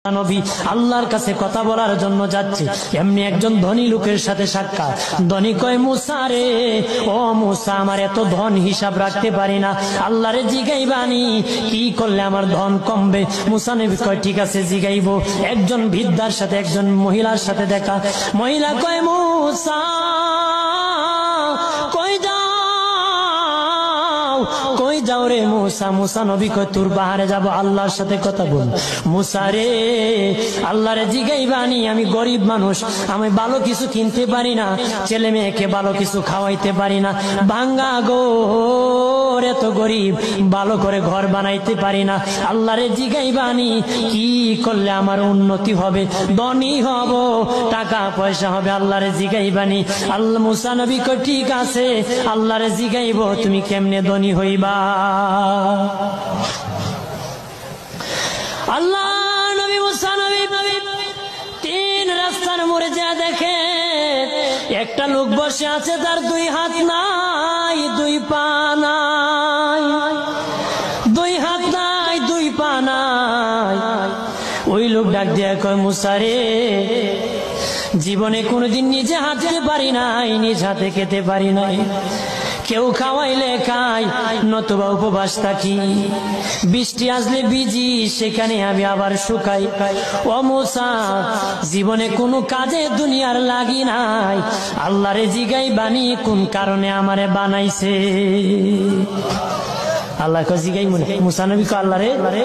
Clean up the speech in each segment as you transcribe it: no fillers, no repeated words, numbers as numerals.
নবী আল্লাহর কাছে কথা বলার জন্য যাচ্ছে, এমনি একজন ধনী লোকের সাথে সাক্ষাৎ। ধনী কয়, মুসা রে, ও মুসা, আমার এত ধন হিসাব রাখতে পারি না, আল্লাহরে জিগাইবানি কি করলে আমার ধন কমবে? মুসা নবী কয়, ঠিক আছে জিগাইব। একজন বৃদ্ধার সাথে, একজন মহিলার সাথে দেখা। মহিলা কয়, মুসা কই যাও রে মুসা? মুসা নবী কয়, তোর বাহারে যাব, আল্লাহর সাথে কথা বল। মুসা রে, আল্লাহরে জিগাইবানি, আমি গরিব মানুষ, আমি ভালো কিছু কিনতে পারি না, ছেলে মেয়েকে ভালো কিছু খাওয়াইতে পারি না, ভাঙ্গা গোর, এত গরিব, ভালো করে ঘর বানাইতে পারি না, আল্লাহরে জিগাইবানি কি করলে আমার উন্নতি হবে, ধনী হব, টাকা পয়সা হবে, আল্লাহরে জিগাইবানি। আল্লাহ মুসা নবী কয়, ঠিক আছে, আল্লাহরে জিগাইব, তুমি কেমনে ধনী হইবা? আল্লাহ নবী মুসা নবী তিন রাস্তার মোড়ে যা দেখে একটা লোক বসে আছে, তার দুই হাত নাই, দুই পা নাই, দুই হাত নাই, দুই পা নাই। ওই লোক ডাক দিয়া কয়, মুসা রে, জীবনে কোনোদিন নিজে হাঁটতে পারি নাই, নিজ হাতে খেতে পারি নাই, কেউ খাওয়াইলে খাই, নতুবা উপবাস থাকি, বৃষ্টি আসলে ভিজি, সেখানে আমি আবার শুকাই। ও মুসা, জীবনে কোনো কাজে দুনিয়ার লাগি নাই, আল্লাহরে জিগাইবানি কোন কারণে আমারে বানাইছে? আল্লাহ কয়, জিগাই মনে। মুসা নবী কয়, আল্লাহরে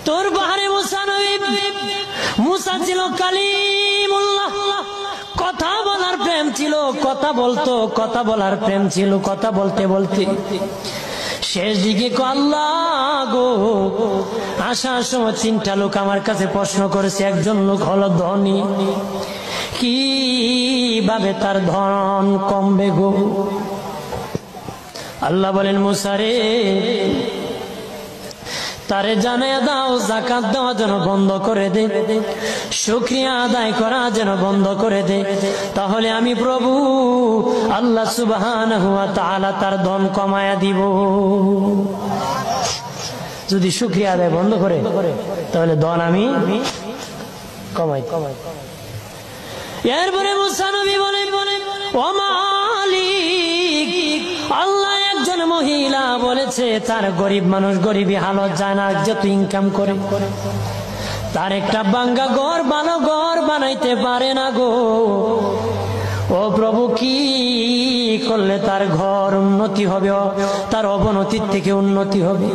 তোর বাহারে মুসা নবী, মুসা ছিল কালিমুল্লাহ, কথা বলার প্রেম ছিল, কথা বলতো, কথা বলার প্রেম ছিল, কথা বলতে বলতে শেষ দিকে আল্লাহ গো, আসার সময় তিনটা লোক আমার কাছে প্রশ্ন করেছে। একজন লোক হলো ধনী, কিভাবে তার ধন কমবে গো? আল্লাহ বলেন, মুসা রে, তারে জানায়া দাও, যাকাত দেওয়া যেন বন্ধ করে দে, শুকরিয়া আদায় করা যেন বন্ধ করে দে, তাহলে আমি প্রভু আল্লাহ সুবহানাহু ওয়া তাআলা তার ধন কমায়া দিব। যদি শুকরিয়া আদায় বন্ধ করে, তাহলে ধন আমি কমাই। এরপরে মুসা নবী বলে, ও মালিক, আল্লাহ একজন মহিলা বলেছে তার গরিব মানুষ, গরিবী হালত যায় না, যত ইনকাম করে তার একটা ভাঙ্গা ঘর, ভালো ঘর বানাইতে পারে না গো। ও প্রভু, কি করলে তার ঘর উন্নতি হবে, তার অবনতির থেকে উন্নতি হবে?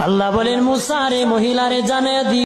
আল্লাহ বলেন, মুসা রে, মহিলারে জানায়া দি